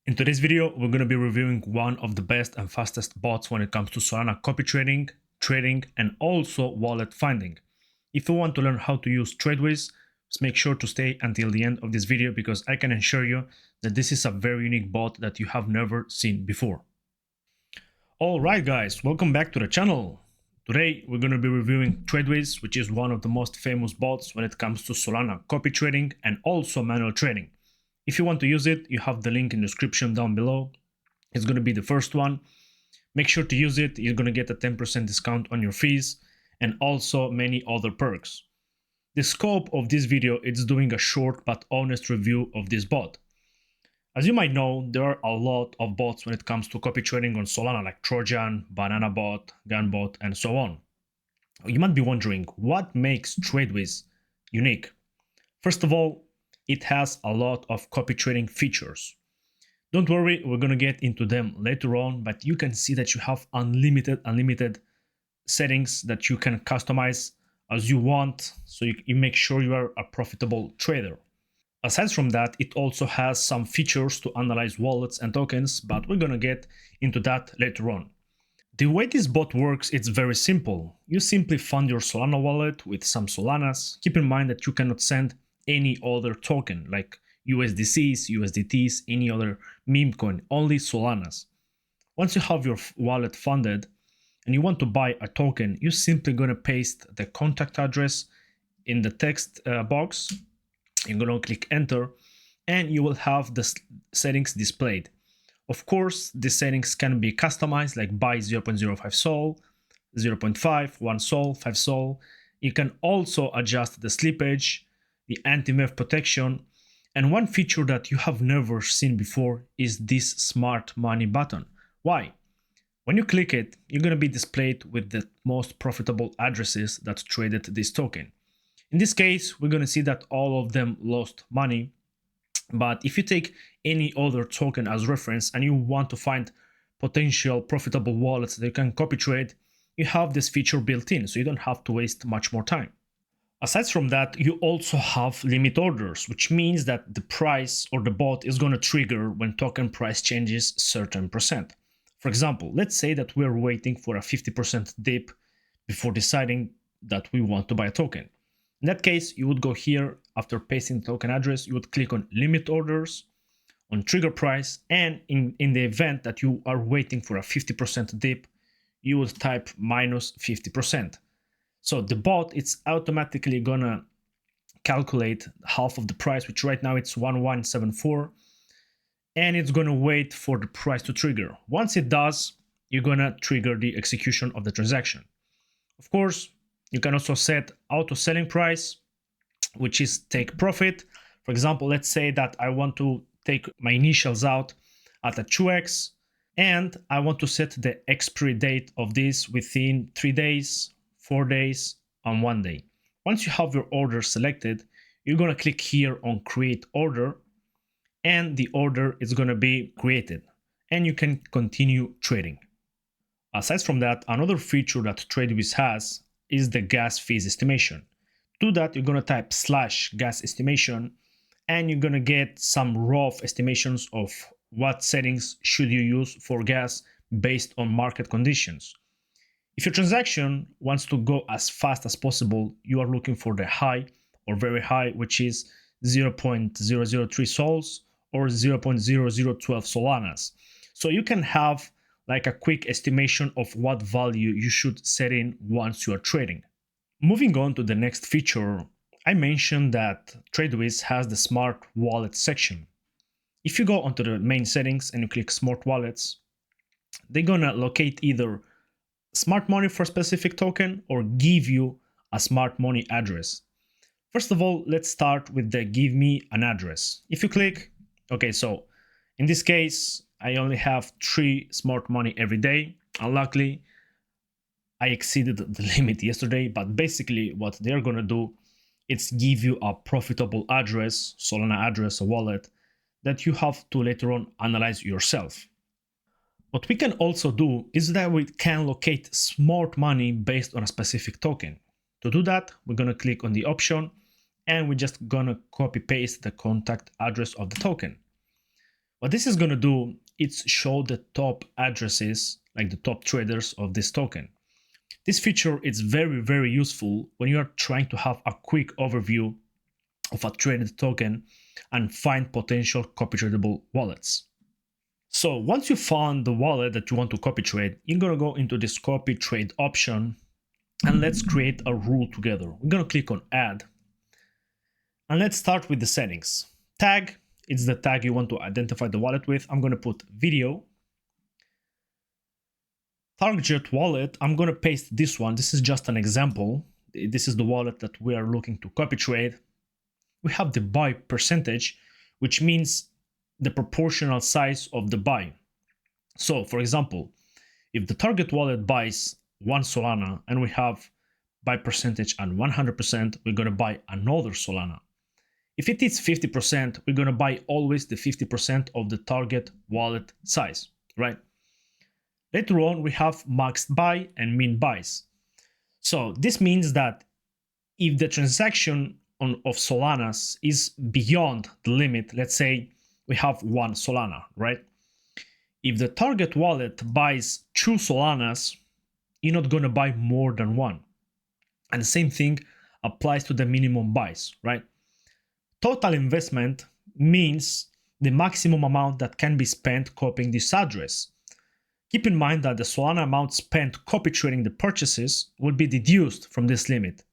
In today's video, we're going to be reviewing one of the best and fastest bots when it comes to Solana copy trading, and also wallet finding. If you want to learn how to use TradeWiz, just make sure to stay until the end of this video because I can assure you that this is a very unique bot that you have never seen before. Alright guys, welcome back to the channel. Today we're going to be reviewing TradeWiz, which is one of the most famous bots when it comes to Solana copy trading and also manual trading. If you want to use it, you have the link in the description down below. It's going to be the first one. Make sure to use it. You're going to get a 10% discount on your fees and also many other perks. The scope of this video is doing a short but honest review of this bot. As you might know, there are a lot of bots when it comes to copy trading on Solana, like Trojan, Banana Bot, Gunbot, and so on. You might be wondering, what makes TradeWiz unique? First of all, it has a lot of copy trading features. Don't worry, we're going to get into them later on, but you can see that you have unlimited settings that you can customize as you want, so you make sure you are a profitable trader. Aside from that, it also has some features to analyze wallets and tokens, but we're going to get into that later on. The way this bot works, it's very simple. You simply fund your Solana wallet with some Solanas. Keep in mind that you cannot send any other token like USDCs, USDTs, any other meme coin, only Solanas. Once you have your wallet funded and you want to buy a token, you're simply going to paste the contact address in the text box. You're going to click enter and you will have the settings displayed. Of course, the settings can be customized, like buy 0.05 Sol, 0.5, 1 Sol, 5 Sol. You can also adjust the slippage, the anti-MEV protection, and one feature that you have never seen before is this smart money button. Why? When you click it, you're going to be displayed with the most profitable addresses that traded this token. In this case, we're going to see that all of them lost money, but if you take any other token as reference and you want to find potential profitable wallets that you can copy trade, you have this feature built in, so you don't have to waste much more time. Aside from that, you also have limit orders, which means that the price or the bot is going to trigger when token price changes certain percent. For example, let's say that we're waiting for a 50% dip before deciding that we want to buy a token. In that case, you would go here after pasting the token address, you would click on limit orders, on trigger price, and in the event that you are waiting for a 50% dip, you would type minus 50%. So the bot, it's automatically gonna calculate half of the price, which right now it's 1174, and it's gonna wait for the price to trigger. Once it does, you're gonna trigger the execution of the transaction. Of course, you can also set auto selling price, which is take profit. For example, let's say that I want to take my initials out at a 2x, and I want to set the expiry date of this within 3 days, 4 days, and 1 day. Once you have your order selected, you're going to click here on create order, and the order is going to be created and you can continue trading. Aside from that, another feature that TradeWiz has is the gas fees estimation. To do that, you're going to type /gas estimation and you're going to get some rough estimations of what settings should you use for gas based on market conditions. If your transaction wants to go as fast as possible, you are looking for the high or very high, which is 0.003 sols or 0.0012 solanas. So you can have like a quick estimation of what value you should set in once you are trading. Moving on to the next feature, I mentioned that TradeWiz has the smart wallet section. If you go onto the main settings and you click smart wallets, they're gonna locate either smart money for a specific token or give you a smart money address. First of all, let's start with the give me an address. If you click, okay, so in this case, I only have 3 smart money every day. Unluckily, I exceeded the limit yesterday, but basically what they're gonna do is give you a profitable address, Solana address, a wallet that you have to later on analyze yourself. What we can also do is that we can locate smart money based on a specific token. To do that, we're going to click on the option and we're just going to copy paste the contact address of the token. What this is going to do, it's show the top addresses, like the top traders of this token. This feature is very, very useful when you are trying to have a quick overview of a traded token and find potential copy tradable wallets. So once you found the wallet that you want to copy trade, you're going to go into this copy trade option and let's create a rule together. We're going to click on add and let's start with the settings. Tag, it's the tag you want to identify the wallet with. I'm going to put video. Target wallet, I'm going to paste this one. This is just an example. This is the wallet that we are looking to copy trade. We have the buy percentage, which means the proportional size of the buy. So for example, if the target wallet buys 1 Solana and we have buy percentage at 100%, we're going to buy another Solana. If it is 50%, we're going to buy always the 50% of the target wallet size, right? Later on, we have maxed buy and min buys. So this means that if the transaction of Solanas is beyond the limit, let's say we have 1 Solana, right? If the target wallet buys 2 Solanas, you're not going to buy more than 1. And the same thing applies to the minimum buys, right? Total investment means the maximum amount that can be spent copying this address. Keep in mind that the Solana amount spent copy trading the purchases will be deduced from this limit.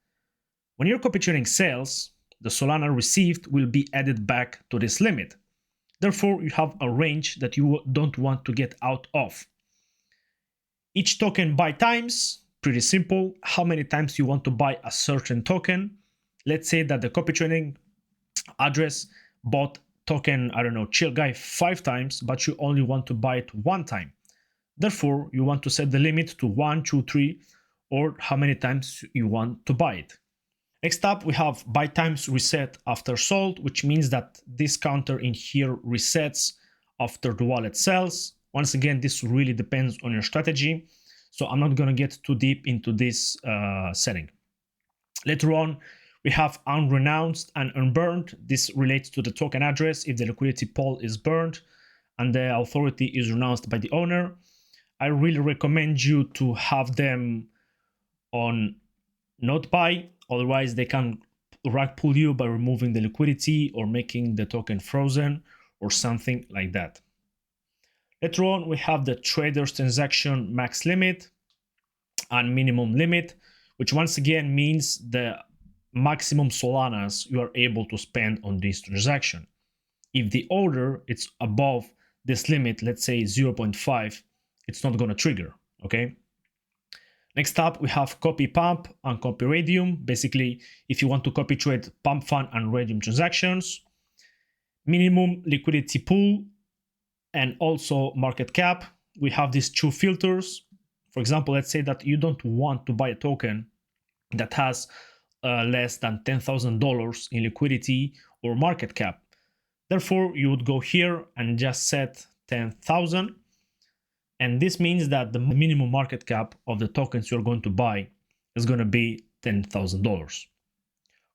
When you're copy trading sales, the Solana received will be added back to this limit. Therefore, you have a range that you don't want to get out of. Each token buy times, pretty simple. How many times you want to buy a certain token? Let's say that the copy trading address bought token, I don't know, chill guy 5 times, but you only want to buy it 1 time. Therefore, you want to set the limit to 1, 2, 3, or how many times you want to buy it. Next up, we have buy times reset after sold, which means that this counter in here resets after the wallet sells. Once again, this really depends on your strategy, so I'm not going to get too deep into this setting. Later on, we have unrenounced and unburned. This relates to the token address if the liquidity pool is burned and the authority is renounced by the owner. I really recommend you to have them on not buy, otherwise they can rug pull you by removing the liquidity or making the token frozen or something like that. Later on, we have the trader's transaction max limit and minimum limit, which once again means the maximum Solanas you are able to spend on this transaction. If the order is above this limit, let's say 0.5, it's not going to trigger, okay? Next up, we have copy pump and copy radium. Basically, if you want to copy trade pump fund and radium transactions, minimum liquidity pool, and also market cap. We have these 2 filters. For example, let's say that you don't want to buy a token that has less than $10,000 in liquidity or market cap. Therefore, you would go here and just set 10,000. And this means that the minimum market cap of the tokens you're going to buy is going to be $10,000.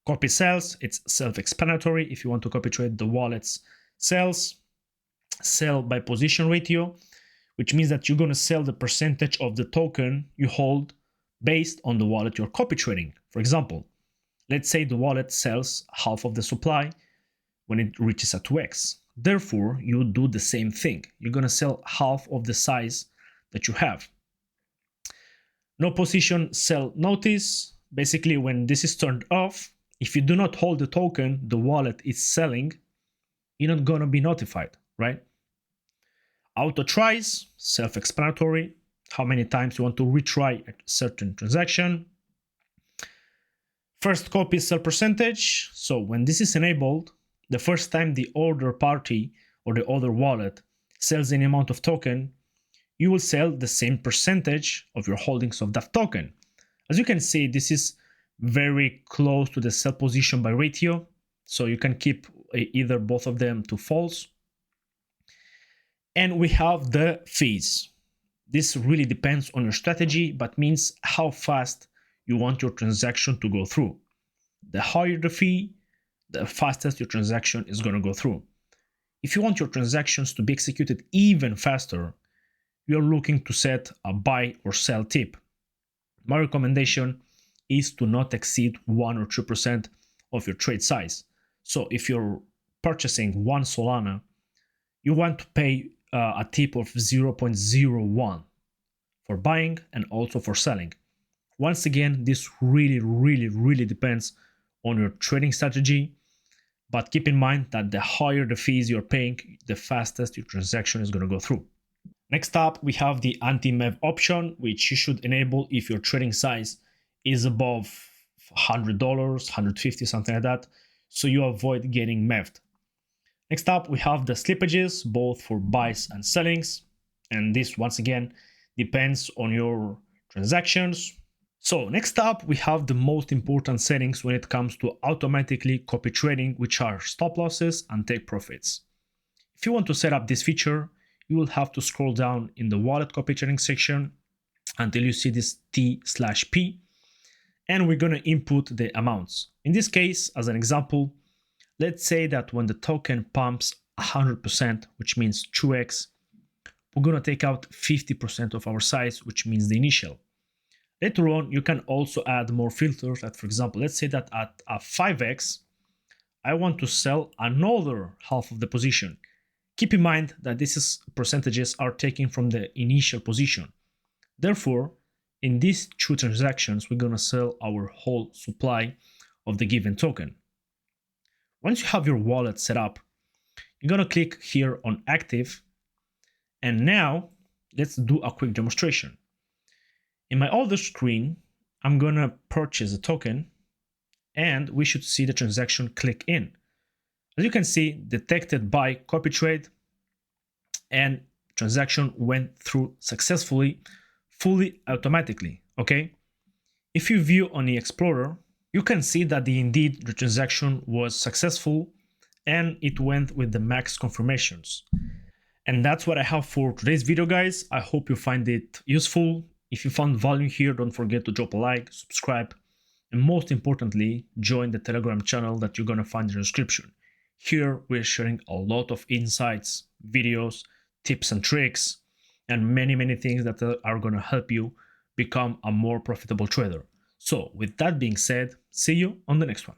Copy sells, it's self-explanatory. If you want to copy trade the wallet's sales, sell by position ratio, which means that you're going to sell the percentage of the token you hold based on the wallet you're copy trading. For example, let's say the wallet sells half of the supply when it reaches a 2x. Therefore, you do the same thing. You're going to sell half of the size that you have. No position sell notice. Basically, when this is turned off, if you do not hold the token the wallet is selling, you're not going to be notified, right? Auto tries, self-explanatory. How many times you want to retry a certain transaction. First copy sell percentage. So when this is enabled, the first time the order party or the other wallet sells any amount of token, you will sell the same percentage of your holdings of that token. As you can see, this is very close to the sell position by ratio, so you can keep either both of them to false. And we have the fees. This really depends on your strategy, but means how fast you want your transaction to go through. The higher the fee, the fastest your transaction is going to go through. If you want your transactions to be executed even faster, you're looking to set a buy or sell tip. My recommendation is to not exceed 1 or 2% of your trade size. So if you're purchasing one Solana, you want to pay a tip of 0.01 for buying and also for selling. Once again, this really depends on your trading strategy, but keep in mind that the higher the fees you're paying, the fastest your transaction is going to go through. Next up, we have the anti-MEV option, which you should enable if your trading size is above $100, $150, something like that, so you avoid getting MEV'd. Next up, we have the slippages, both for buys and sellings, and this once again depends on your transactions. So next up, we have the most important settings when it comes to automatically copy trading, which are stop losses and take profits. If you want to set up this feature, you will have to scroll down in the wallet copy trading section until you see this T/P, and we're going to input the amounts. In this case, as an example, let's say that when the token pumps 100%, which means 2x, we're going to take out 50% of our size, which means the initial. Later on, you can also add more filters. Like for example, let's say that at a 5x, I want to sell another half of the position. Keep in mind that these percentages are taken from the initial position. Therefore, in these two transactions, we're going to sell our whole supply of the given token. Once you have your wallet set up, you're going to click here on active. And now let's do a quick demonstration. In my other screen, I'm going to purchase a token and we should see the transaction click in. As you can see, detected by copy trade, and transaction went through successfully, fully automatically, okay? If you view on the Explorer, you can see that indeed the transaction was successful and it went with the max confirmations. And that's what I have for today's video, guys. I hope you find it useful. If you found value here, don't forget to drop a like, subscribe, and most importantly, join the Telegram channel that you're going to find in the description. Here, we're sharing a lot of insights, videos, tips and tricks, and many things that are going to help you become a more profitable trader. So with that being said, see you on the next one.